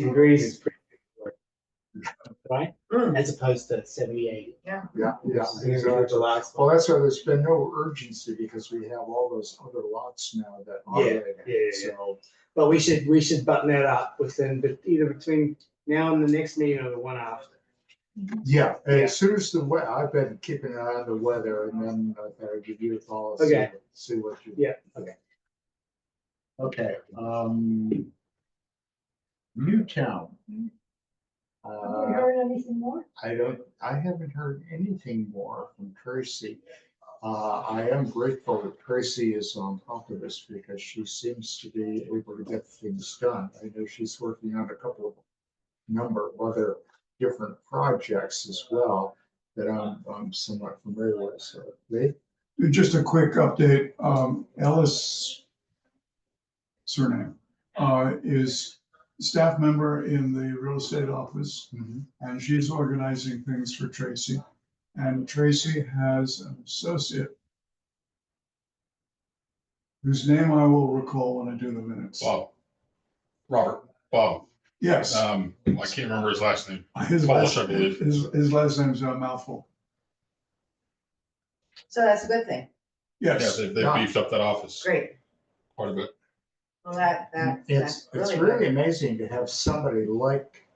in Greece is pretty good, right? As opposed to 70, 80. Yeah. The last Well, that's why there's been no urgency because we have all those other lots now that are ready. Yeah. So, But we should button that up within, but either between now and the next meeting or the one after. yeah, Yeah. as soon as the weather, I've been keeping an eye on the weather and then I'll give you a call. and Okay. See what you. Yeah, okay. Okay, Newtown. Have you heard anything more? I haven't heard anything more from Tracy. I am grateful that Tracy is on top of this because she seems to be able to get things done. I know she's working on a number of other different projects as well that I'm somewhat familiar with. So, Lee? Just a quick update. Ellis surname is staff member in the real estate office, and she's organizing things for Tracy. And Tracy has an associate whose name I will recall when I do the minutes. Bob. Yes. I can't remember his last name. His Polish, last, I believe. his last name's a mouthful. So that's a good thing. Yeah, Yes. they beefed up that office Great. quite a bit. Well, that's It's really really good. amazing to have somebody like,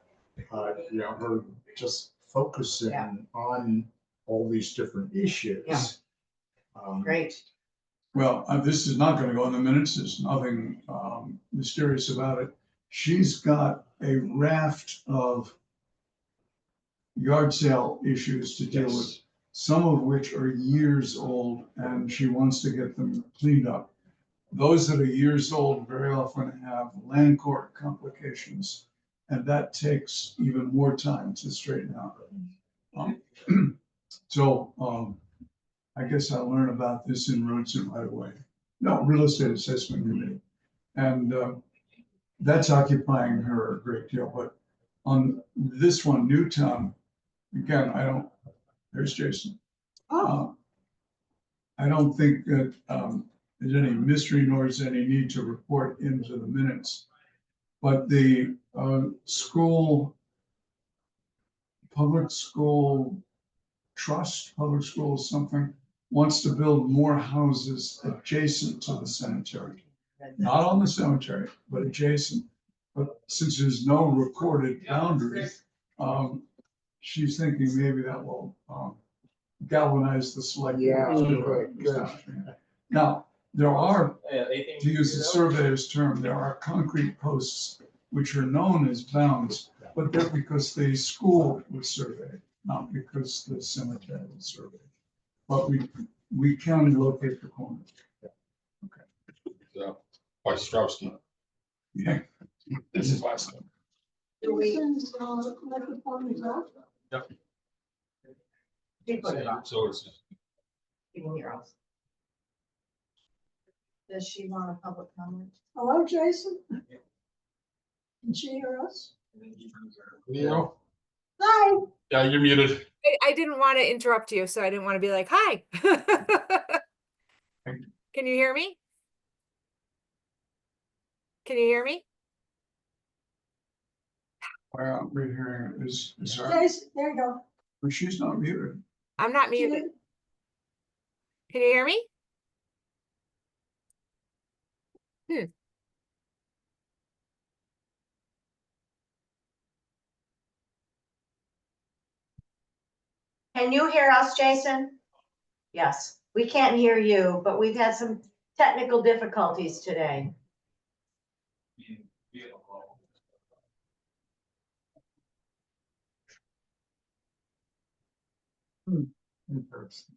her just focusing Yeah. on all these different issues. Yeah. Great. Well, this is not going to go in the minutes. There's nothing mysterious about it. She's got a raft of yard sale issues to deal with, some of which are years old, and she wants to get them cleaned up. Those that are years old very often have land court complications, and that takes even more time to straighten out. I guess I'll learn about this in roads and right away. No, real estate assessment committee. And that's occupying her a great deal. But on this one, Newtown, again, there's Jason. I don't think that there's any mystery nor is any need to report into the minutes. But the public school trust, public school something, wants to build more houses adjacent to the cemetery. Not on the cemetery, but adjacent. But since there's no recorded boundary, she's thinking maybe that will galvanize the select. Yeah, board. good. Now, there are, to use the surveyor's term, there are concrete posts which are known as bounds, but they're because the school was surveyed, not because the cemetery was surveyed. But we can locate the corner. So, by Strowski. Yeah. This is last name. Do we? Microphone is off. Yep. She put it on. So it's You can hear us. Does she want a public comment? Hello, Jason? Can she hear us? Leo. Hi. Yeah, you're muted. I didn't want to interrupt you, so I didn't want to be like, hi. Can you hear me? Can you hear me? Why aren't we hearing it? Is her, Jason, there you go. but she's not muted. I'm not muted. Can you hear me? Can you hear us, Jason? Yes, we can't hear you, but we've had some technical difficulties today. Interesting.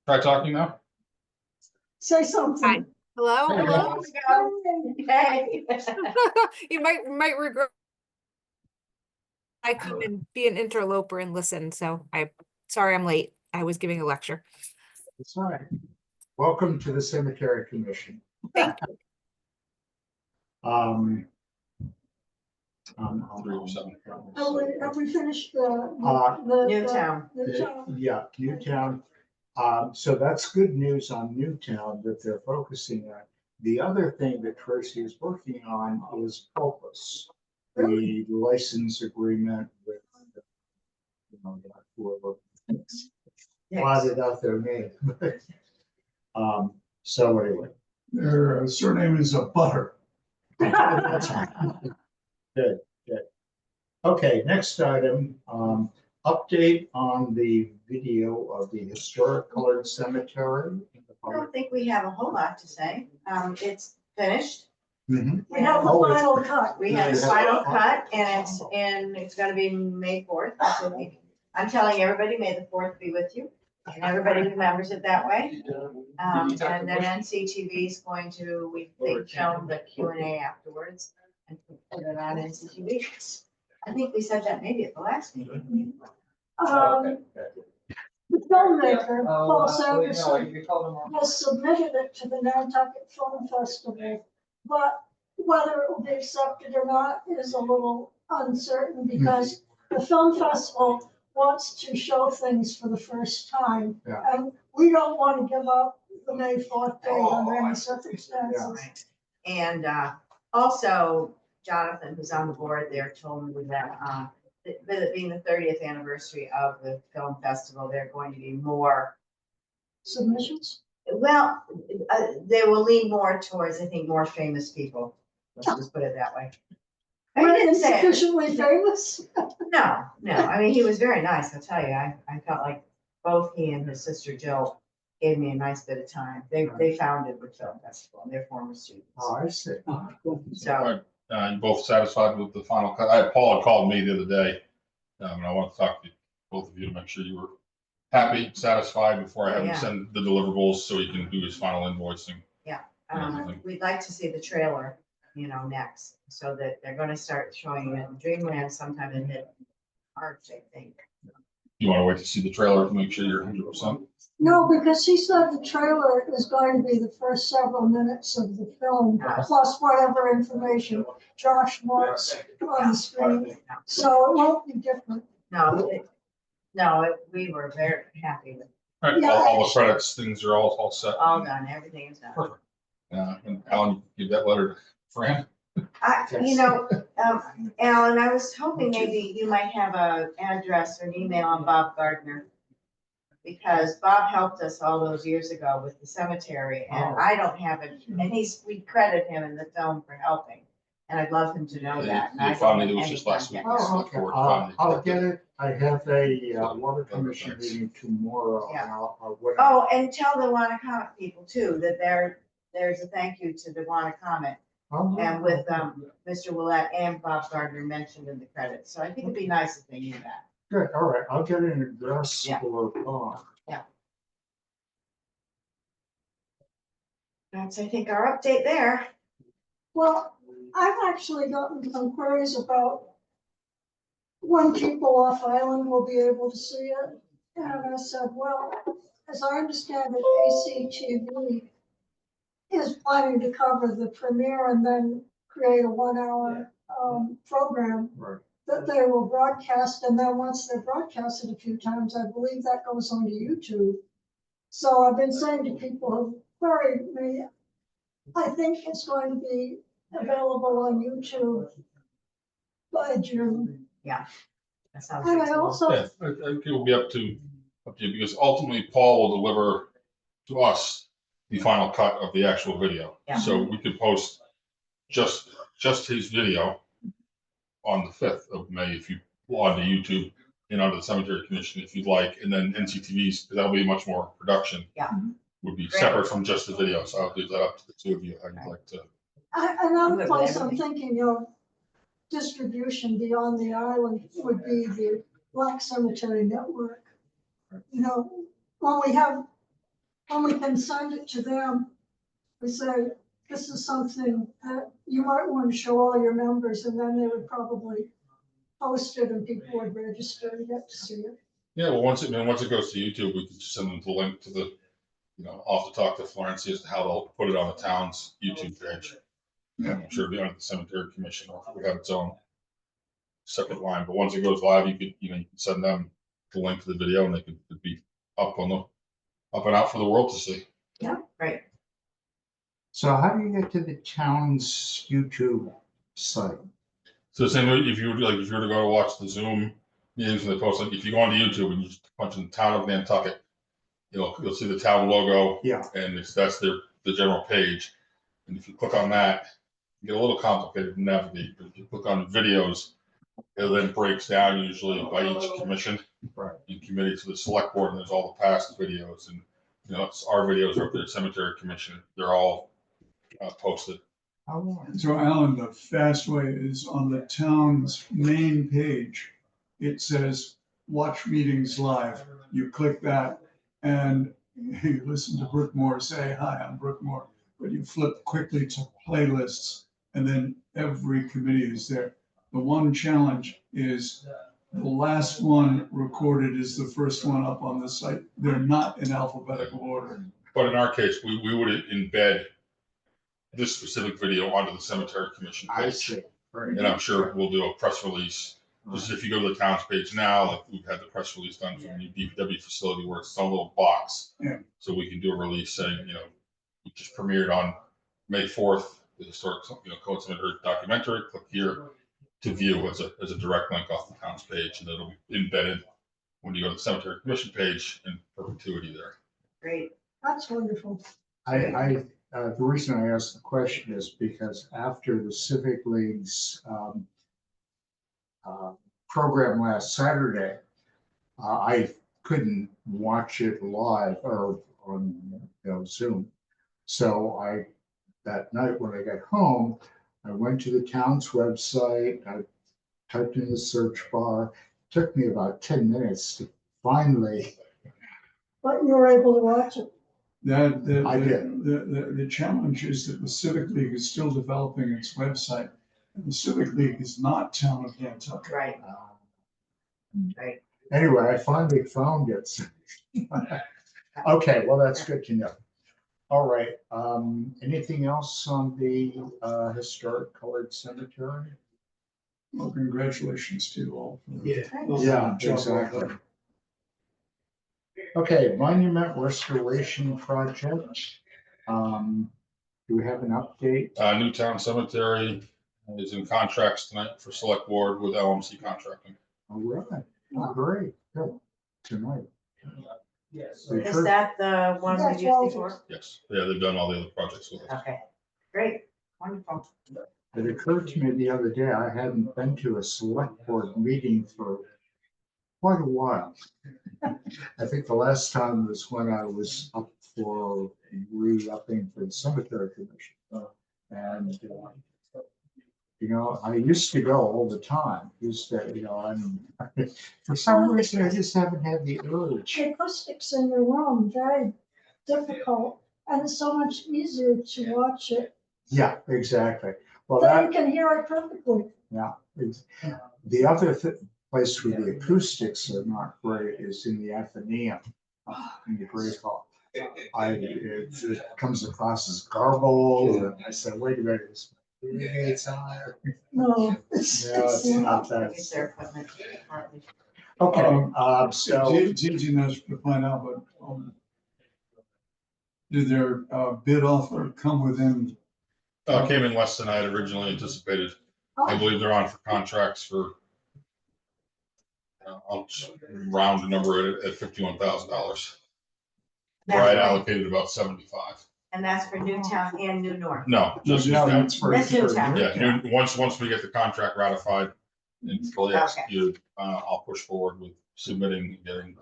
Try talking now. Say something. Hi. Hello? There you Hello? go. Hey. You might regret. I come and be an interloper and listen, so sorry I'm late. I was giving a lecture. That's all right. Welcome to the Cemetery Commission. Thank you. 3 or 7. Have we finished the Newtown. Newtown? Yeah, Newtown. So that's good news on Newtown that they're focusing on. The other thing that Tracy is working on is Opus, the license agreement with, you know, whoever plotted out their name. So anyway. Their surname is a Butter. Good. Okay, next item, update on the video of the historic colored cemetery. I don't think we have a whole lot to say. It's finished. Mhm. We have the Oh, it's- final cut. We have the Yeah. final cut and it's gonna be May 4th. I'm telling everybody, May the 4th be with you. And everybody remembers it that way. And then NCTV is going to, we think, film the Q&A afterwards and put it on NCTV. I think we said that maybe at the last meeting. The filmmaker, Paul Sanderson, has submitted it to the Nantucket Film Festival, but whether it will be accepted or not is a little uncertain because the film festival wants to show things for the first time. Yeah. And we don't want to give up the May 4th date under any circumstances. Right. And also Jonathan, who's on the board there, told me that with it being the 30th anniversary of the film festival, there are going to be more. Submissions? Well, they will lean more towards, I think, more famous people. Let's just put it that way. I We're didn't say it. insufficiently famous? No, I mean, he was very nice, I'll tell you. I felt like both he and his sister Jill gave me a nice bit of time. They founded the film festival and they're former students. Oh, I see. Oh, cool. So, You both satisfied with the final cut? Paul had called me the other day. And I want to talk to both of you to make sure you were happy, satisfied before I have him Yeah. send the deliverables so he can do his final invoicing. we'd like to see the trailer, next, so that they're gonna start showing it in Dreamland sometime in mid-March, I think. You want to wait to see the trailer to make sure you're 100%? No, because he said the trailer is going to be the first several minutes of the film, plus whatever information Josh wants on the screen. So it won't be different. We were very happy with, All right, all the credits, things are all set. all done, everything is done. Perfect. And Alan, give that letter to Fran. Alan, I was hoping maybe you might have an address or an email on Bob Gardner. Because Bob helped us all those years ago with the cemetery and I don't have it, and we credit him in the film for helping. And I'd love him to know that. and I They don't found have it was any just last week. contact. Oh, okay. I'll get it. I have a water commission meeting tomorrow. Yeah. I'll whatever. Oh, and tell the Wanna people too, that there's a thank you to the Wanna, and with Mr. Willett and Bob Gardner mentioned in the credits. So I think it'd be nice if they knew that. Good, all right. I'll get an address Yeah. for Bob. That's, I think, our update there. Well, I've actually gotten some queries about when people off island will be able to see it. And I said, well, as I understand it, ACTV is planning to cover the premiere and then create a 1-hour program Right. that they will broadcast. And then once they're broadcasted a few times, I believe that goes onto YouTube. So I've been saying to people who queried me, I think it's going to be available on YouTube by June. That sounds And I reasonable. also, Yeah, I think it will be up to you because ultimately Paul will deliver to us the final cut of the actual video. Yeah. So we could post just his video on the 5th of May if you log to YouTube and onto the Cemetery Commission if you'd like, and then NCTV's, because that'll be much more production. Yeah. Would be Great. separate from just the video. So I'll leave that up to the two of you. How you'd like to. another Good, place I'm everything. thinking of distribution beyond the island would be the Black Cemetery Network. When we can send it to them, we say, this is something that you might want to show all your members, and then they would probably post it and people would register and get to see it. Yeah, well, once it goes to YouTube, we can just send them the link to the, I'll have to talk to Florence as to how they'll put it on the town's YouTube page. Yeah, I'm sure it'll be on the Cemetery Commission, or we have its own separate line, but once it goes live, you can send them the link to the video and they could be up and out for the world to see. Yeah, right. So how do you get to the town's YouTube site? So same way, if you were if you were to go to watch the Zoom meetings and they post, like if you go onto YouTube and you just punch in the town of Nantucket, you'll see the town logo. Yeah. And that's the general page. And if you click on that, you get a little complicated to navigate, but if you click on videos, it then breaks down usually by each commission. Right. You committee to the select board, and there's all the past videos, and it's our videos are up there, cemetery commission, they're all posted. So Alan, the fast way is on the town's main page. It says, watch meetings live. You click that and you listen to Brooke Moore say, hi, I'm Brooke Moore. But you flip quickly to playlists and then every committee is there. The one challenge is the last one recorded is the first one up on the site. They're not in alphabetical order. But in our case, we would embed this specific video onto the cemetery commission I page. see. Right. And I'm sure we'll do a press release. Just if you go to the town's page now, like we've had the press release done from the DPW facility where it's some little box. Yeah. So we can do a release saying, we just premiered on May 4th, the historic, Cohen Cemetery documentary. Click here to view as a direct link off the town's page, and it'll be embedded when you go to the cemetery commission page in perpetuity there. Great. That's wonderful. The reason I asked the question is because after the Civic League's program last Saturday, I couldn't watch it live or on Zoom. So that night when I got home, I went to the town's website. I typed in the search bar. It took me about 10 minutes to finally. But you were able to watch it. I did. The challenge is that the Civic League is still developing its website. And the Civic League is not Town of Nantucket. Right. Right. Anyway, I finally found it. Okay, well, that's good to know. All right, anything else on the historic colored cemetery? Well, congratulations to you all. Yeah. Yeah, exactly. Okay, monument restoration project. Do we have an update? Newtown Cemetery is in contracts tonight for select board with LMC Contracting. All right, great, good, tonight. Is that the one we That's used Walters. before? Yes, yeah, they've done all the other projects with us. Okay, great, wonderful. It occurred to me the other day, I hadn't been to a select board meeting for quite a while. I think the last time was when I was up for re-upping for the cemetery commission. And, I used to go all the time. For some reason, I just haven't had the urge. The acoustics in your room, very difficult, and it's so much easier to watch it. Yeah, exactly. Well, Then that, you can hear it perfectly. yeah. The other place where the acoustics are not great is in the Athenaeum, in the Great Hall. It comes across as garbled, and I said, wait a minute, it's on. No, it's not that. It's their equipment. partly. Okay, so, It's easy enough to find out, but did their bid offer come within? Came in less than I had originally anticipated. I Oh, believe they're on for contracts for, I'll just round the number at $51,000. Where I had allocated about 75. And that's for Newtown and New North. No, just no, Newtown. that's for. That's Newtown. Yeah, once we get the contract ratified and fully Okay. executed, I'll push forward with submitting, getting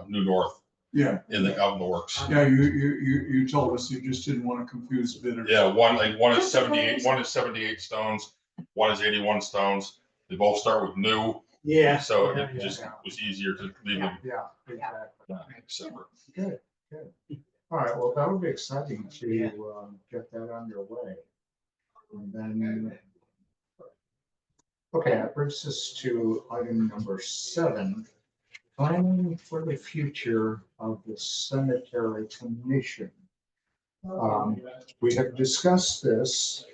New North Yeah, out in the works. yeah, you told us you just didn't want to confuse bidders. Yeah, one is Just 78, amazing. one is 78 stones, one is 81 stones. They both start with new, Yeah. so Yeah, it just yeah. was easier to leave them Yeah, exactly. separate. Good, good. All right, well, that would be exciting to get that underway. And then, okay, that brings us to item number 7, planning for the future of the cemetery commission. We have discussed this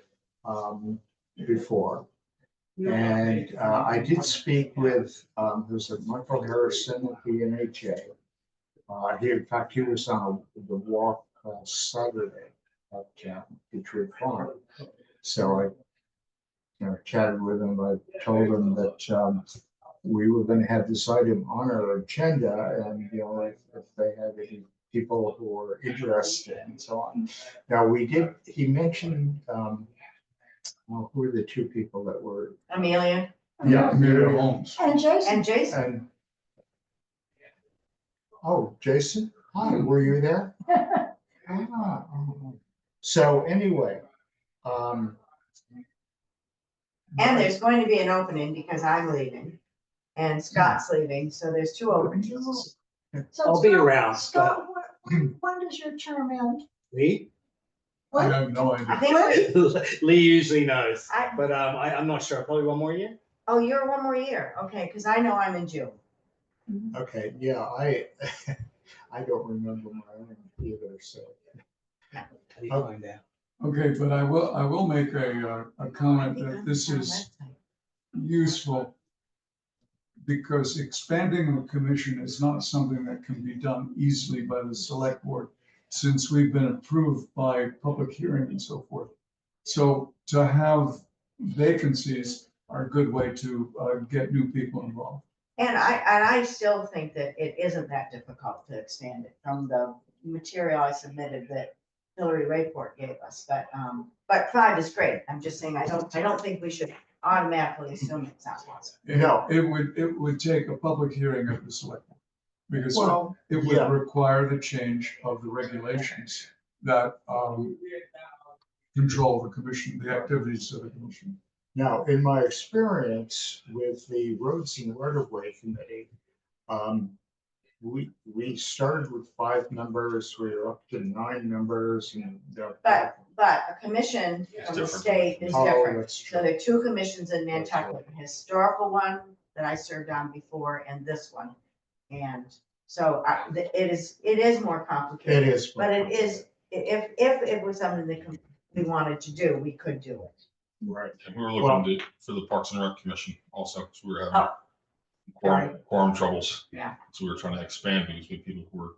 before. And I did speak with, there's a Michael Harrison at the NHA. In fact, he was on the walk Saturday. Detroit Farm. So I chatted with him. I told him that we were going to have this item on our agenda, and if they have any people who are interested and so on. Now he mentioned, well, who are the two people that were? Amelia Yeah, Amelia Holmes. And Jason, and Jason. And, oh, Jason, hi, were you there? Ah, oh. So anyway, And there's going to be an opening because I'm leaving and Scott's leaving, so there's two openings. so I'll be Scott- around, but Scott, when does your term end? Lee, I What? have no I idea. think, Lee usually knows, I, but I'm not sure. Probably one more year. oh, you're one more year. Okay, because I know I'm in June. okay, yeah, I don't remember my own either, so. How do you find out? Okay, but I will make a comment that this is useful because expanding the commission is not something that can be done easily by the select board since we've been approved by public hearing and so forth. So to have vacancies are a good way to get new people involved. And I still think that it isn't that difficult to expand it from the material I submitted that Hillary Rayport gave us, but 5 is great. I'm just saying, I don't think we should automatically assume it's not possible. No. It would take a public hearing of the select board. Because Well, it would yeah. require the change of the regulations that control the commission, the activities of the commission. Now, in my experience with the Roads and Right of Way Committee, we started with 5 members, we were up to 9 members and. But a commission It's from the different. state is Oh, different. that's So true. there are 2 commissions in Nantucket, the historical one that I served on before and this one. And so it is more complicated. It is. But it is, if it was something that we wanted to do, we could do it. Right. And we were looking for the Parks and Rec Commission also, because we were having quorum troubles. Yeah. So we were trying to expand because we had people who were.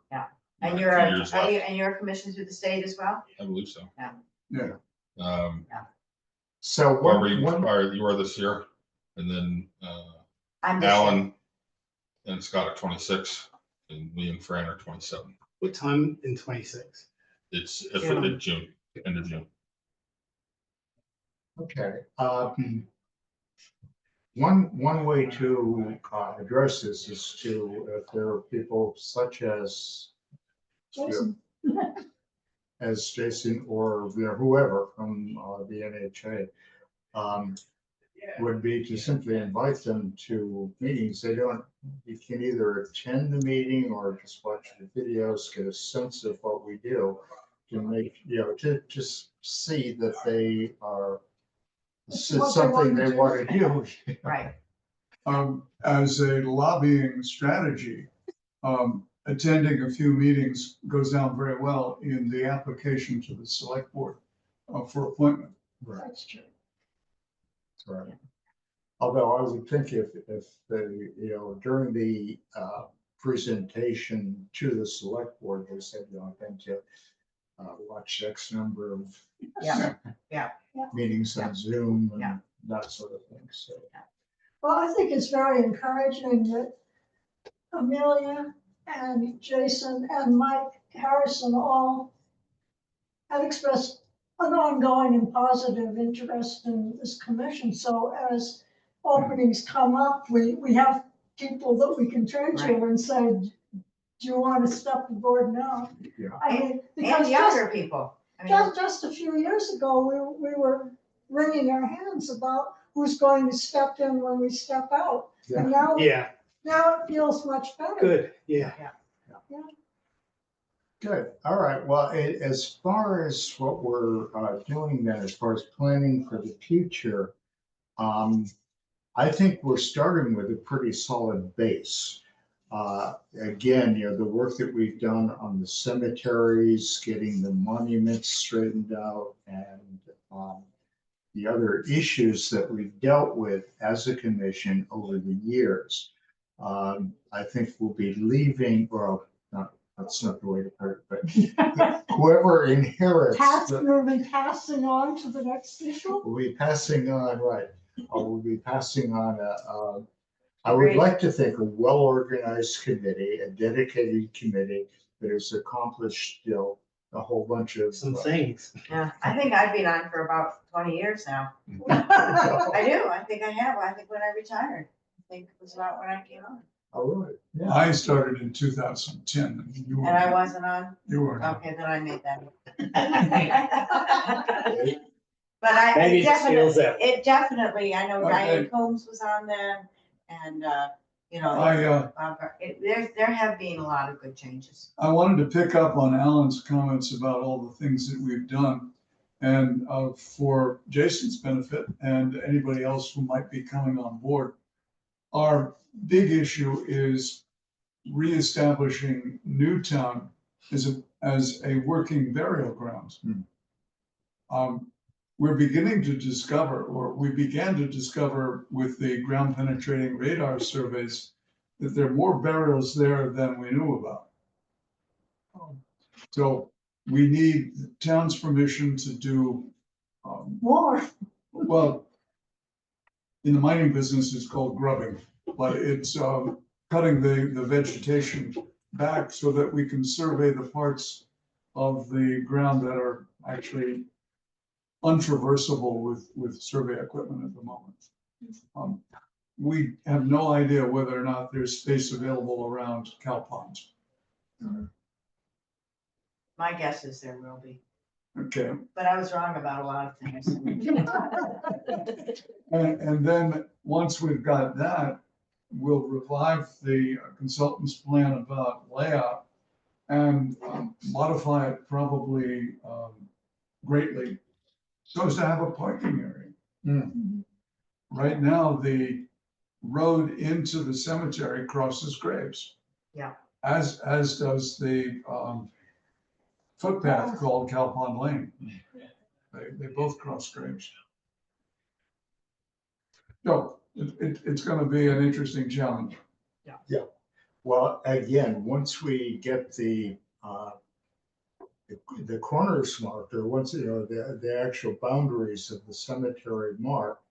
And a you're, few years left. and you're a commission through the state as well? I believe so. Yeah. So Barbara, one, you are this year, and then I'm this year. Alan and Scott are 26, and me and Fran are 27. What time in 26? It's June. June, end of June. okay. One way to address this is if there are people such as Jason, Jason or whoever from the NHA, would be to simply invite them to meetings. You can either attend the meeting or just watch the videos, get a sense of what we do to make, to just see that they are, it's What they something wanna they do. want to do. Right. As a lobbying strategy, attending a few meetings goes down very well in the application to the select board for appointment. Right. that's true. Right. Although I would think if the, during the presentation to the select board, they said, I'm going to watch X number of Yeah. meetings on Zoom Yeah. and that sort of thing, so. Well, I think it's very encouraging that Amelia and Jason and Mike Harrison all have expressed an ongoing and positive interest in this commission. So as openings come up, we have people that we can turn to Right. and say, do you want to step aboard now? Yeah. I mean, And because younger people. I mean, just a few years ago, we were wringing our hands about who's going to step in when we step out. And now Yeah, it feels much better. good. Yeah. Good, all right, well, as far as what we're doing then, as far as planning for the future, I think we're starting with a pretty solid base. Again, the work that we've done on the cemeteries, getting the monuments straightened out, and the other issues that we've dealt with as a commission over the years. I think we'll be leaving, That's not the way to put it, but whoever inherits. Will be passing on to the next people. We'll be passing on, right, we'll be passing on I would Agreed. like to think a well-organized committee, a dedicated committee that has accomplished, a whole bunch of. Some things. Yeah, I think I've been on for about 20 years now. I do, I think I have, I think when I retired, I think it was about when I came on. All right, yeah. I started in 2010. And I wasn't on, You were. okay, then I made that. But Maybe it feels that. it definitely, I know Okay. Diane Combs was on then, and, you know, there have been a lot of good changes. I wanted to pick up on Alan's comments about all the things that we've done. And for Jason's benefit and anybody else who might be coming on board, our big issue is reestablishing Newtown as a working burial ground. We're beginning to discover, or we began to discover with the ground penetrating radar surveys, that there are more burials there than we knew about. So we need the town's permission to do, More. well, in the mining business, it's called grubbing, but it's cutting the vegetation back so that we can survey the parts of the ground that are actually untraversable with survey equipment at the moment. We have no idea whether or not there's space available around Cow Pond. My guess is there will be, Okay, but I was wrong about a lot of things. and then, once we've got that, we'll revive the consultant's plan about layout and modify it probably greatly so as to have a parking area. Right now, the road into the cemetery crosses graves. Yeah. As does the footpath called Cow Pond Lane. They both cross graves. So it's gonna be an interesting challenge. Well, again, once we get the corners marked, or once, the actual boundaries of the cemetery marked,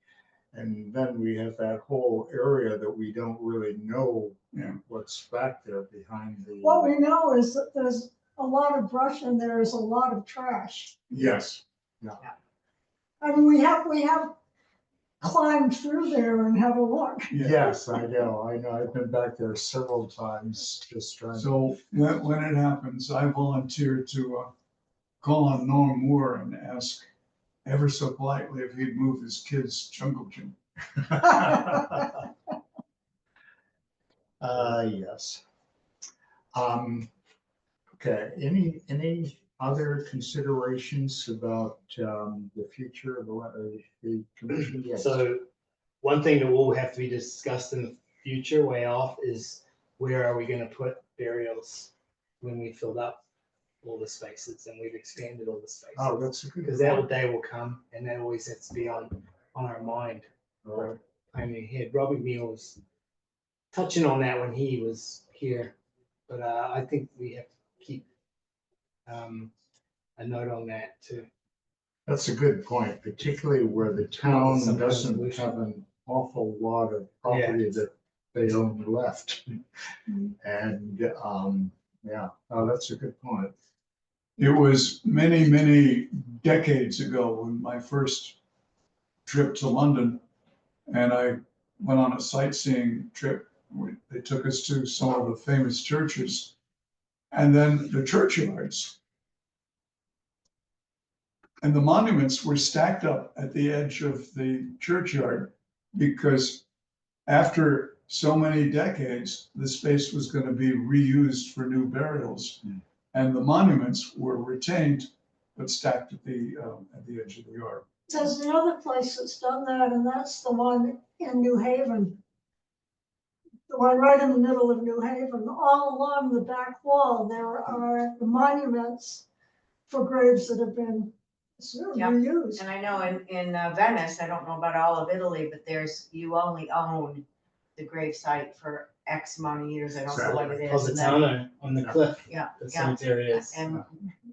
and then we have that whole area that we don't really know what's back there behind the. What we know is that there's a lot of brush and there is a lot of trash. Yes. I mean, we have climbed through there and have a look. Yes, I know. I've been back there several times just trying. So when it happens, I volunteer to call on Norm Moore and ask ever so politely if he'd move his kid's jungle gym. Yes. Okay, any other considerations about the future of the commission? Yes. So one thing that will have to be discussed in the future, way off, is where are we gonna put burials when we filled up all the spaces and we've expanded all the spaces? Oh, that's a good. Because that day will come, and that always has to be on our mind. Right. Planning ahead. Robbie Meal was touching on that when he was here, but I think we have to keep a note on that too. That's a good point, particularly where the town Some doesn't resolution. have an awful lot of property that they own left. And, yeah, oh, that's a good point. It was many, many decades ago when my first trip to London, and I went on a sightseeing trip. They took us to some of the famous churches, and then the churchyards. And the monuments were stacked up at the edge of the churchyard because after so many decades, the space was going to be reused for new burials. And the monuments were retained, but stacked at the edge of the yard. There's another place that's done that, and that's the one in New Haven. The one right in the middle of New Haven. All along the back wall, there are the monuments for graves that have been Yeah. reused. And I know in Venice, I don't know about all of Italy, but you only own the grave site for X amount of years, I don't know what it is. and then- Positano on the cliff, Yeah, the yeah, cemetery is, and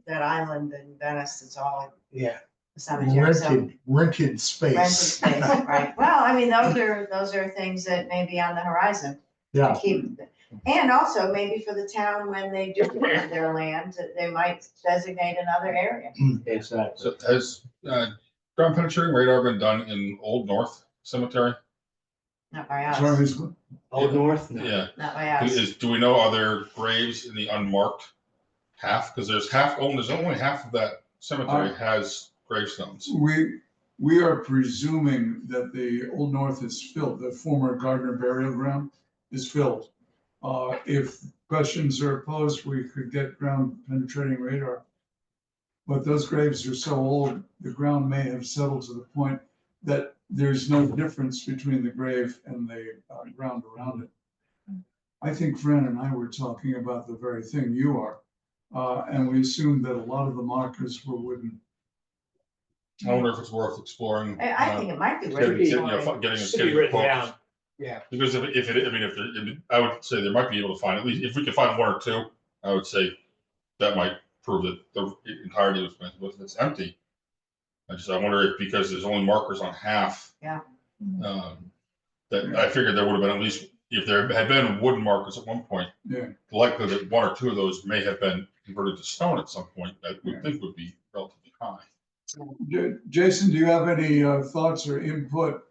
that island in Venice, it's all yeah. a cemetery, so. Rented space. Rented space, right, well, I mean, those are things that may be on the horizon. Yeah. To keep, and also maybe for the town, when they do rent their land, that they might designate another area. Exactly. So has, ground penetrating radar been done in Old North Cemetery? Not by us, Sorry, Ms. Glenn. Old North, no. Yeah. not by us. Do we know, are there graves in the unmarked half? Because there's only half of that cemetery has gravestones. We are presuming that the Old North is filled, the former Gardner burial ground is filled. If questions are posed, we could get ground penetrating radar. But those graves are so old, the ground may have settled to the point that there's no difference between the grave and the ground around it. I think Fran and I were talking about the very thing you are. And we assumed that a lot of the markers were wooden. I wonder if it's worth exploring. I think it might be Getting, worth exploring. Should be written down, yeah. Because I would say there might be able to find, at least if we could find one or two, I would say that might prove that the entirety was meant, but if it's empty. I wonder if, because there's only markers on half. Yeah. That I figured there would have been at least, if there had been wooden markers at one point. Yeah. The likelihood that one or two of those may have been converted to stone at some point, I would think would be relatively high. Jason, do you have any thoughts or input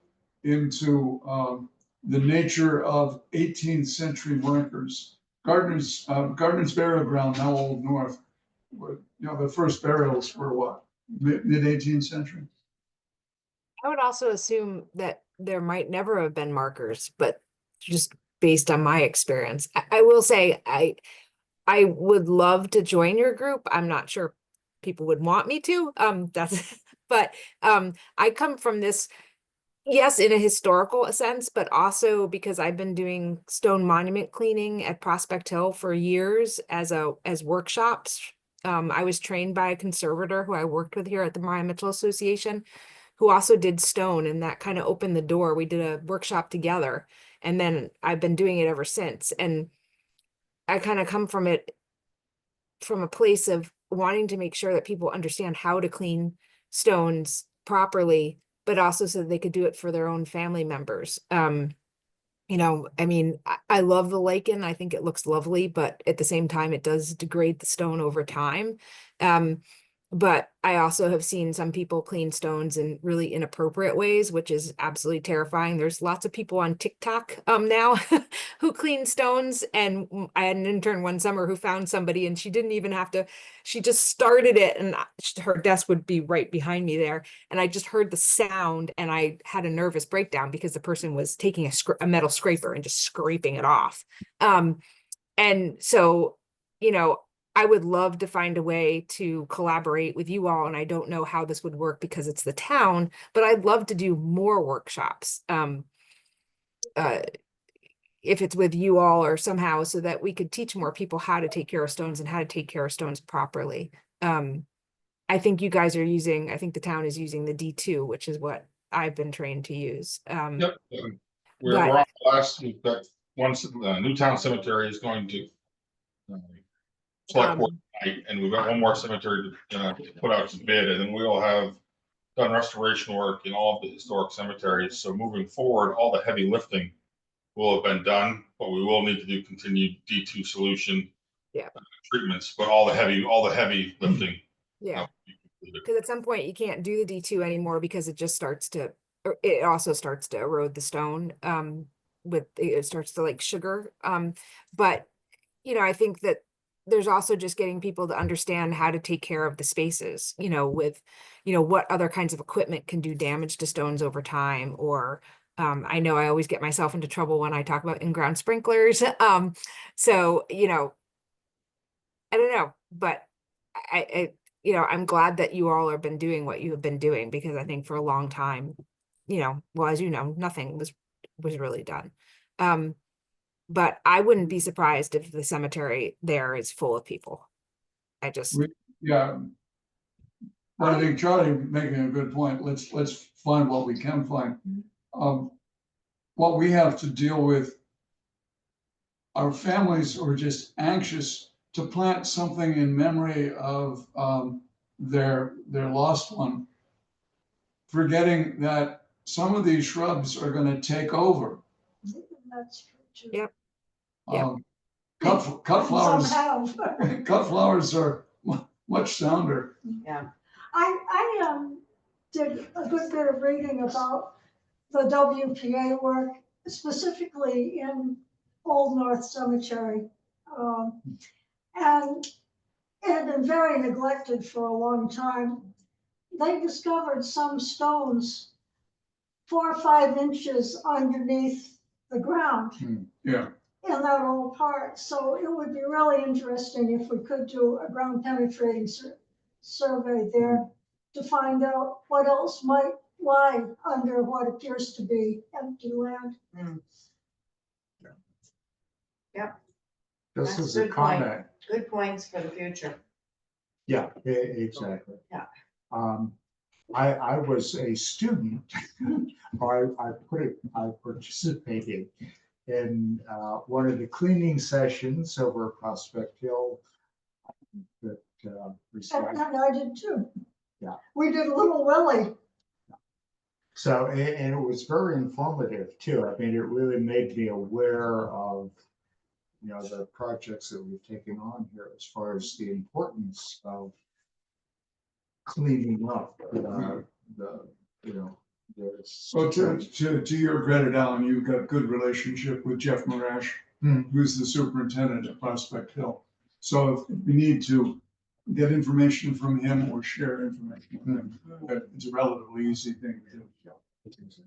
into the nature of 18th century markers? Gardner's burial ground, now Old North, the first burials were what, mid 18th century? I would also assume that there might never have been markers, but just based on my experience, I will say I would love to join your group. I'm not sure people would want me to. But I come from this, yes, in a historical sense, but also because I've been doing stone monument cleaning at Prospect Hill for years as workshops. I was trained by a conservator who I worked with here at the Mariah Mitchell Association, who also did stone, and that kind of opened the door. We did a workshop together, and then I've been doing it ever since. And I kind of come from it from a place of wanting to make sure that people understand how to clean stones properly, but also so that they could do it for their own family members. I mean, I love the lichen. I think it looks lovely, but at the same time, it does degrade the stone over time. But I also have seen some people clean stones in really inappropriate ways, which is absolutely terrifying. There's lots of people on TikTok now who clean stones. And I had an intern one summer who found somebody, and she didn't even have to, she just started it, and her desk would be right behind me there. And I just heard the sound, and I had a nervous breakdown because the person was taking a metal scraper and just scraping it off. And so, I would love to find a way to collaborate with you all. And I don't know how this would work because it's the town, but I'd love to do more workshops. If it's with you all or somehow, so that we could teach more people how to take care of stones and how to take care of stones properly. I think you guys are using, I think the town is using the D2, which is what I've been trained to use. Yep. We're on the last, we've got one, Newtown Cemetery is going to select board tonight, and we've got one more cemetery to put out to bid, and then we'll have done restoration work in all of the historic cemeteries. So moving forward, all the heavy lifting will have been done, but we will need to do continued D2 solution treatments, but all the heavy lifting. Yeah. Because at some point you can't do the D2 anymore because it just starts to, or it also starts to erode the stone. It starts to like sugar. But I think that there's also just getting people to understand how to take care of the spaces, with, what other kinds of equipment can do damage to stones over time. Or I know I always get myself into trouble when I talk about in-ground sprinklers. So, I don't know, but I'm glad that you all have been doing what you have been doing, because I think for a long time, well, as you know, nothing was really done. But I wouldn't be surprised if the cemetery there is full of people. Yeah. But I think Charlie making a good point. Let's find what we can find. what we have to deal with, our families are just anxious to plant something in memory of their lost one, forgetting that some of these shrubs are going to take over. That's true too. Yep. Yep. Cut flowers, Some have. cut flowers are much sounder. I did a good bit of reading about the WPA work, specifically in Old North Cemetery. And it had been very neglected for a long time. They discovered some stones 4 or 5 inches underneath the ground Yeah. in that old part. So it would be really interesting if we could do a ground penetrating survey there to find out what else might lie under what appears to be empty land. This That's is a a good point. comment. Good points for the future. Yeah, exactly. Yeah. I was a student, I participated in one of the cleaning sessions over Prospect Hill that we saw. And I did too. Yeah. We did Little Willie. So, and it was very informative too. I mean, it really made me aware of, the projects that we've taken on here as far as the importance of cleaning up So to your credit, Alan, you've got good relationship with Jeff Marash, who's the superintendent at Prospect Hill. So if we need to get information from him or share information with him, it's a relatively easy thing to do.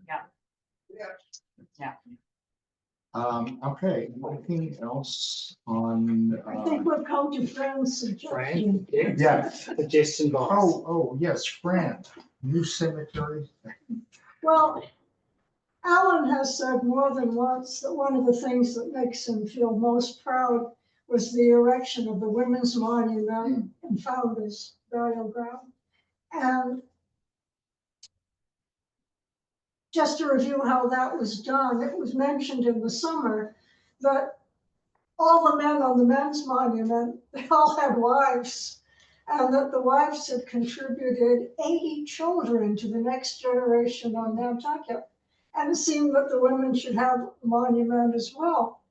Yeah. Okay, anything else on? I think we've come to Fran's suggestion. Fran, Yeah. suggestion box. Oh, yes, Fran, new cemetery. Well, Alan has said more than once that one of the things that makes him feel most proud was the erection of the Women's Monument in Founders Burial Ground. And just to review how that was done, it was mentioned in the summer that all the men on the men's monument, they all had wives, and that the wives had contributed 80 children to the next generation on Nantucket. And it seemed that the women should have a monument as well.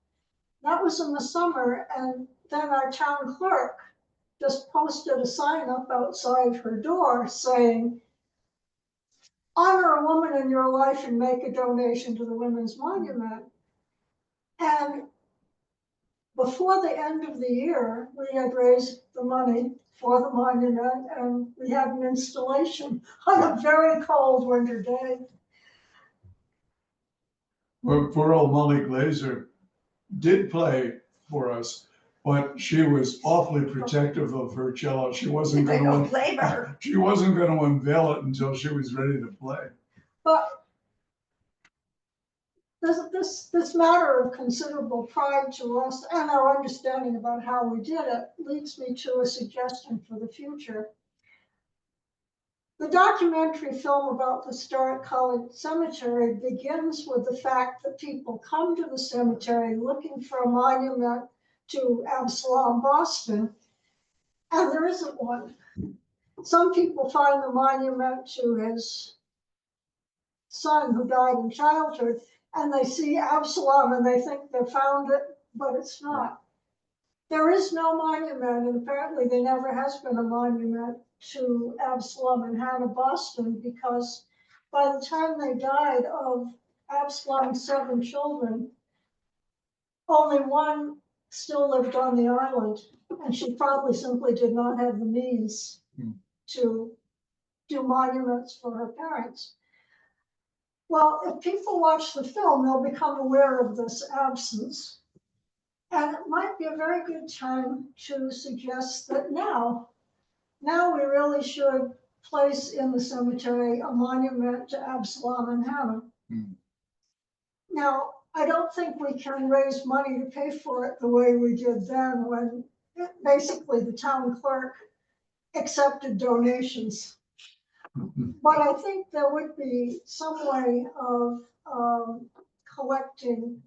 That was in the summer, and then our town clerk just posted a sign up outside her door saying, honor a woman in your life and make a donation to the Women's Monument. And before the end of the year, we had raised the money for the monument, and we had an installation on a very cold winter day. Well, poor old Molly Glazer did play for us, but she was awfully protective of her cello. She wasn't They going don't to. blame her. She wasn't going to unveil it until she was ready to play. But this matter of considerable pride to us and our understanding about how we did it leads me to a suggestion for the future. The documentary film about the Historic College Cemetery begins with the fact that people come to the cemetery looking for a monument to Absalom Boston, and there isn't one. Some people find the monument to his son who died in childhood, and they see Absalom and they think they found it, but it's not. There is no monument, and apparently there never has been a monument to Absalom and Hannah Boston, because by the time they died of Absalom's 7 children, only one still lived on the island, and she probably simply did not have the means to do monuments for her parents. Well, if people watch the film, they'll become aware of this absence. And it might be a very good time to suggest that now we really should place in the cemetery a monument to Absalom and Hannah. Now, I don't think we can raise money to pay for it the way we did then, when basically the town clerk accepted donations. But I think there would be some way of collecting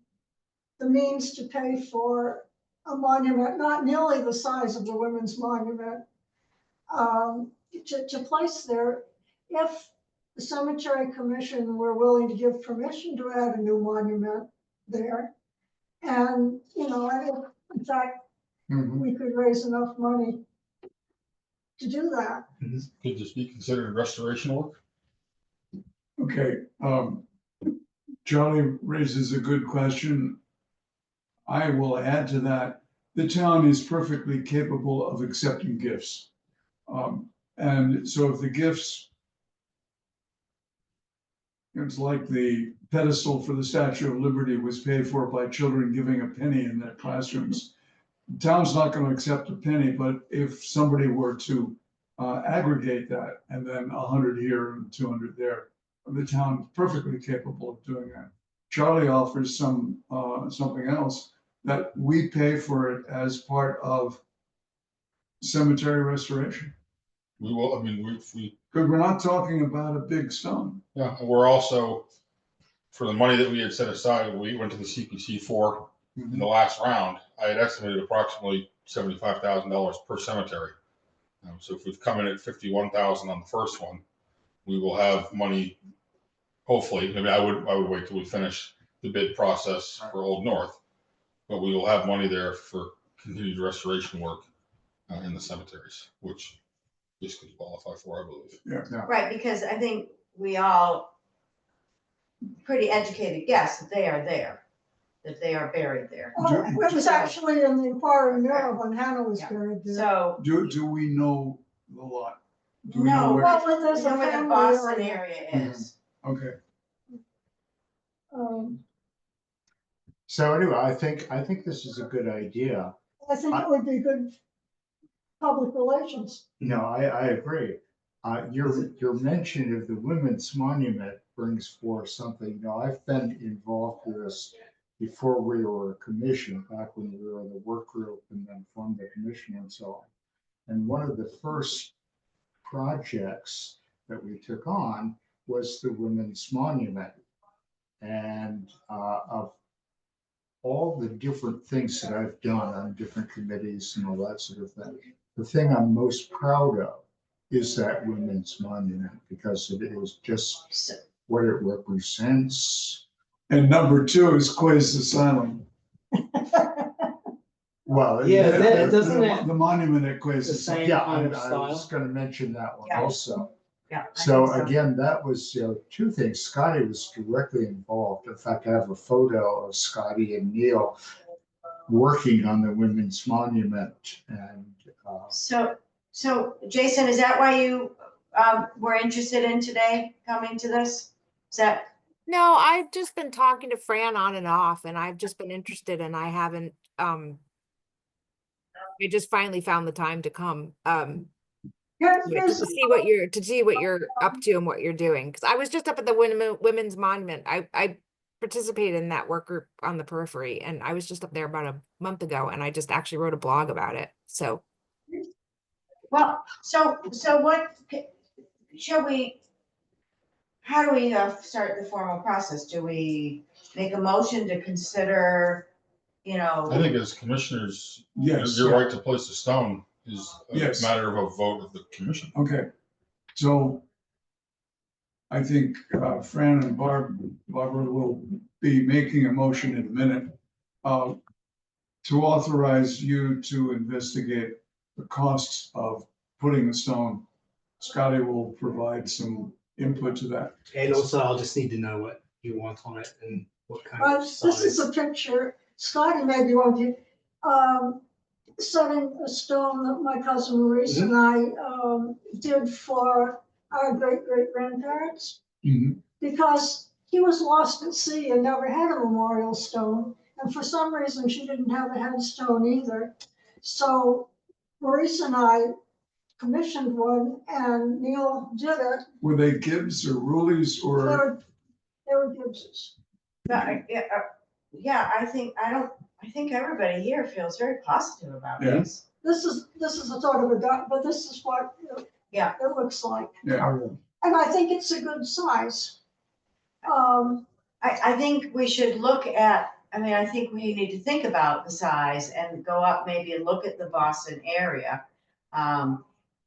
the means to pay for a monument, not nearly the size of the women's monument, to place there. If the cemetery commission were willing to give permission to add a new monument there. And, and if, in fact, Mhm. we could raise enough money to do that. Could this be considered restoration work? Okay, Charlie raises a good question. I will add to that, the town is perfectly capable of accepting gifts. And so if the gifts, it's like the pedestal for the Statue of Liberty was paid for by children giving a penny in their classrooms. The town's not gonna accept a penny, but if somebody were to aggregate that and then 100 here and 200 there, the town is perfectly capable of doing that. Charlie offers something else, that we pay for it as part of cemetery restoration. We will, I mean, we, Because we're not talking about a big stone. yeah, and we're also, for the money that we had set aside, we went to the CPC for in the last round, I had estimated approximately $75,000 per cemetery. So if we've come in at 51,000 on the first one, we will have money, hopefully. I mean, I would wait till we finish the bid process for Old North, but we will have money there for continued restoration work in the cemeteries, which this could qualify for, I believe. Right, because I think we all pretty educated guess that they are there, that they are buried there. Well, it was actually in the Inquirer Mirror when Hannah was Yeah. buried there. So, Do we know the lot? Do we know no, where- Well, we there's a know where the family Boston area. area is. Okay, So anyway, I think this is a good idea. I think it would be good public relations. No, I agree. Your mention of the women's monument brings forth something. I've been involved with this before we were a commission, back when we were the work group and then formed the commission and so on. And one of the first projects that we took on was the women's monument. And of all the different things that I've done on different committees and all that sort of thing, the thing I'm most proud of is that women's monument, because it is just what it represents. and number 2 is Quay's Asylum. Well, Yeah, that- doesn't it- The monument at Quay's The Asylum. same yeah, kind of I was style. gonna mention that one Yeah. also. Yeah. I So think again, that was, two things. Scotty was directly involved. In fact, I have a photo of Scotty and Neil working on the women's monument and, So Jason, is that why you were interested in today, coming to this? Is that, No, I've just been talking to Fran on and off, and I've just been interested, and I haven't, I just finally found the time to come, Here's to see what you're up to and what you're doing. Cause I was just up at the Women's Monument. I participated in that work group on the periphery, and I was just up there about a month ago, and I just actually wrote a blog about it. So well, so what, how do we start the formal process? Do we make a motion to consider, I think as commissioners, Yes. your right to place a stone is a Yes. matter of a vote of the commission. Okay, so I think Fran and Barbara will be making a motion in a minute to authorize you to investigate the costs of putting the stone. Scotty will provide some input to that. And also, I'll just need to know what you want on it and what kind of This is size. a picture, Scotty maybe won't you, setting a stone that my cousin Maurice and I did for our great-great-grandparents. Mhm. Because he was lost at sea and never had a memorial stone. And for some reason, she didn't have a headstone either. So Maurice and I commissioned one and Neil did it. Were they Gibbs or Rullies They or? were Gibbses. yeah, I think everybody here feels very positive about Yeah. this. This is a sort of a duck, but this is what Yeah. it looks like. Yeah, And I think it's a good size. I think we should look at, I mean, I think we need to think about the size and go up maybe and look at the Boston area.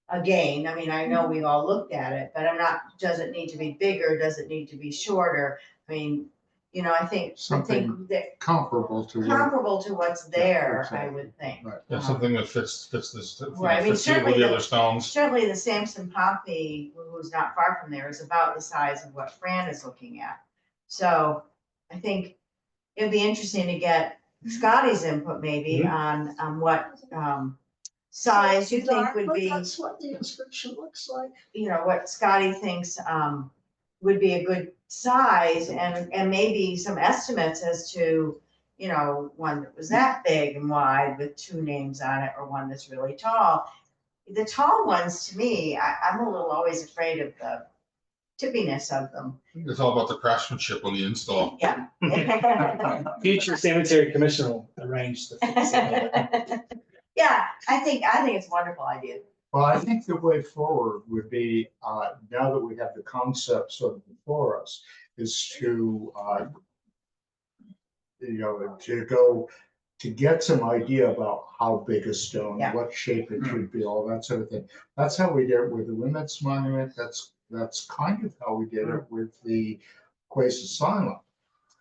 Again, I mean, I know we've all looked at it, but I'm not, does it need to be bigger? Does it need to be shorter? I mean, you know, I think Something that comparable to what, comparable to what's there, I exactly. would think. Right. Yeah, something that fits this, you know, Right, I mean, fits in with certainly the the- other stones. Certainly the Samson Pompey, who's not far from there, is about the size of what Fran is looking at. So I think it'd be interesting to get Scotty's input maybe on what size you think would But be, that's what the inscription looks like. you know, what Scotty thinks would be a good size and maybe some estimates as to, you know, one that was that big and wide with two names on it or one that's really tall. The tall ones, to me, I'm a little always afraid of the tippiness of them. It's all about the craftsmanship on the install. Yeah. Future cemetery commission will arrange the. fix it. Yeah, I think it's a wonderful idea. Well, I think the way forward would be, now that we have the concept sort of before us, is to, you know, to get some idea about how big a stone, Yeah. what shape it should be, all that sort of thing. That's how we did it with the Women's Monument. That's kind of how we did it with the Quays Asylum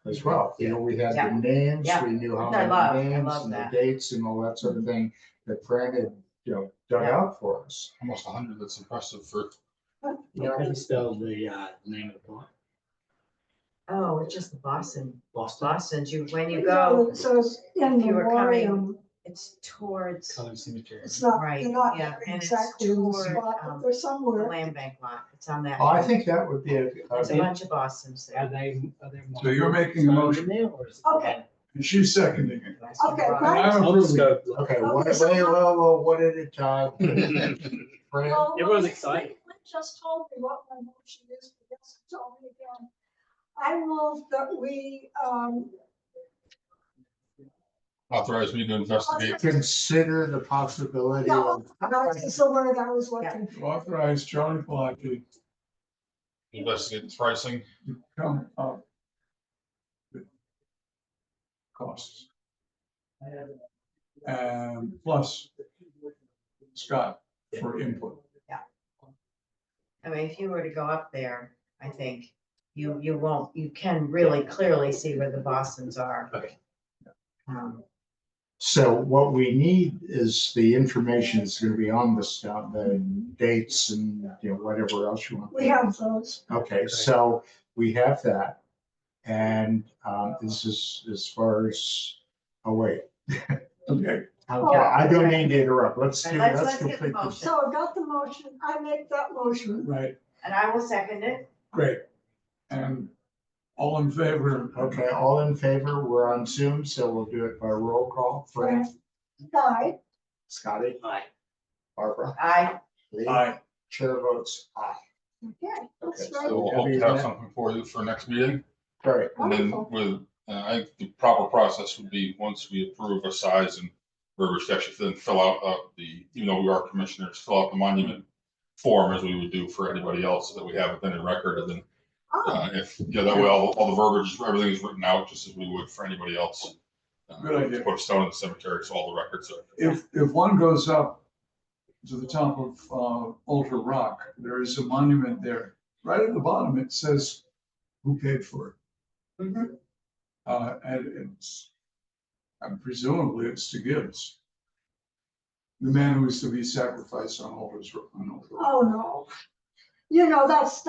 as well. You know, we had Yeah. the names, Yeah. we knew how I many names love and the that. dates and all that sort of thing that Fran had, you know, dug Yeah. out for us. Almost 100, that's impressive for, You know how you spell the name of the plot? Oh, it's just the Boston. Boston. Boston's, when you You go, know, it says in if you were coming- memoriam, it's towards Colored cemetery. it's not, Right, they're not yeah, and it's exactly in the toward, spot, but they're the somewhere. land bank lot. It's on that. Oh, I think that would be There's a bunch of Bostons Are there. they? So you're making a motion. In there, or is it- Okay. And she's seconding it. Can I see the Okay, plot? right. I'll just go. okay, Okay, one, so- one at a time. Fran, Well, Everyone's Lynn- excited. Lynn just told me what my motion is, but yes, tell me again. I move that we, authorize me to investigate. consider the possibility no, of. that's the word I was looking To for. authorize Charlie Palaki Investigate the pricing. to come up with costs. And plus Scott for input. I mean, if you were to go up there, I think you can really clearly see where the Bostons are. Okay. So what we need is the information that's gonna be on the stuff, the dates and, you know, whatever else you want. We have those. Okay, so we have that. And this is as far as, oh wait, Okay, I don't mean to interrupt. Let's do, Let's let's get the complete motion. this. So I got the motion, I make that motion. right, And I will second it. great. And all in favor? Okay, all in favor, we're on Zoom, so we'll do it by roll call. Fran, Guy, Scotty, Aye. Barbara, I, Lee, Aye. chair votes aye. okay, that's Okay, right. So we'll hope to have something for you for next meeting. Great. And then with, I think the proper process would be, once we approve a size and verbiage, to actually then fill out even though we are commissioners, fill out the monument form as we would do for anybody else, so that we have it then in record. And then Oh, if, that way all the verbiage, everything is written out just as we would for anybody else. Good idea. To put a stone in the cemetery, so all the records are. If one goes up to the top of Altar Rock, there is a monument there. Right at the bottom, it says who paid for it. Mhm. And and presumably it's to Gibbs. The man who is to be sacrificed on Altar's Rock. oh, no. You know, that's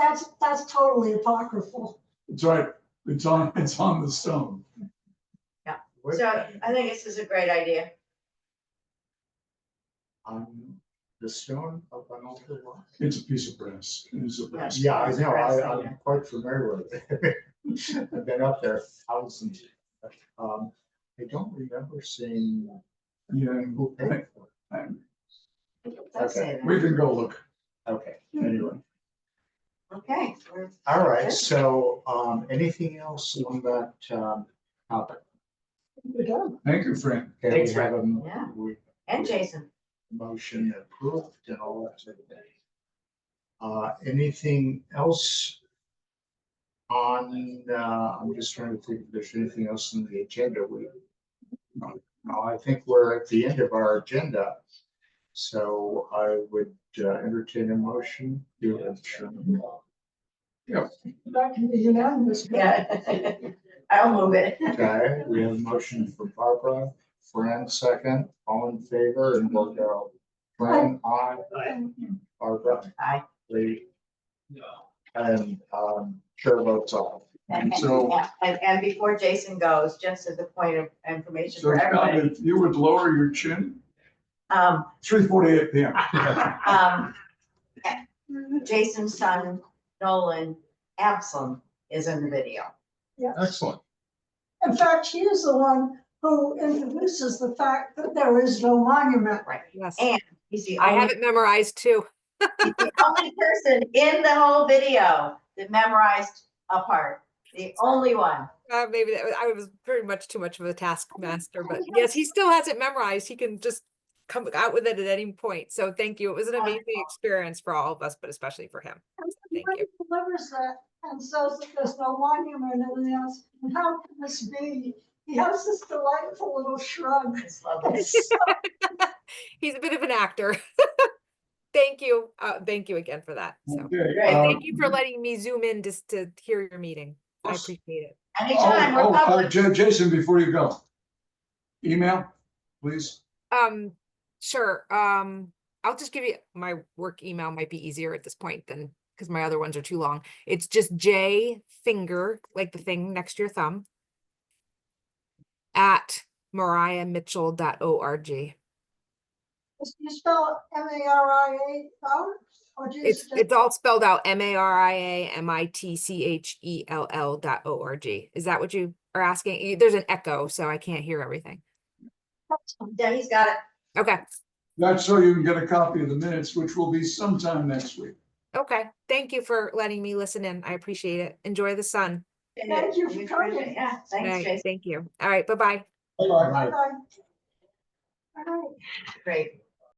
totally apocryphal. It's right, it's on the stone. so I think this is a great idea. The stone up on Altar Rock? It's a piece of brass. It is a brass. Yeah, I know, Brass I'm thing. quite familiar with it. I've been up there thousands. I don't remember seeing Yeah, who paid for and It does say we that. can go look. it. Okay, anyway. Okay, All right, so, anything else on that, topic? We're done. Thank you, Fran. Okay, Thanks, we have a Yeah. we- and Jason. motion approved and all that sort of thing. Anything else on And I'm just trying to think if there's anything else on the agenda. No, I think we're at the end of our agenda. So I would entertain a motion to adjourn. That can be unanimous. Yeah. I'll move it. Okay, we have a motion for Barbara, Fran second, all in favor, and we'll go. Fran, aye. Barbara. Aye. Lee. And chair votes aye. And, So- and before Jason goes, just as a point of information So for Scott, everybody. if you would lower your chin, Um, 3:48 PM. Jason's son, Nolan Absalom, is in the video. Excellent. In fact, he is the one who introduces the fact that there is no monument. Right. Yes, And he's the I only, have it memorized too. he's the only person in the whole video that memorized a part. The only one. Maybe I was very much too much of a taskmaster, but yes, he still has it memorized. He can just come out with it at any point. So thank you. It was an amazing experience for all of us, but especially for him. Thank When you. he delivers that and says that there's no monument and he asks, how can this be? He has this delightful little shrug. Just love this. He's a bit of an actor. Thank you. Thank you again for that. So, Okay, Great. and thank you for letting me zoom in just to hear your meeting. I Yes. appreciate it. Anytime, we're public. Jason, before you go, email, please. Sure. I'll just give you my work email might be easier at this point than because my other ones are too long. It's just jfinger, like the thing next to your thumb, at mariahmitchell.org. You spell it M-A-R-I-A out? Or do you It's just- all spelled out MariaMitchell.org. Is that what you are asking? There's an echo, so I can't hear everything. Yeah, he's got it. Okay. That's so you can get a copy of the minutes, which will be sometime next week. Okay. Thank you for letting me listen in. I appreciate it. Enjoy the sun. Thank you for coming. Yeah, All thanks, right, Jason. thank you. All right. Bye-bye. Bye-bye. Bye. All right. Great.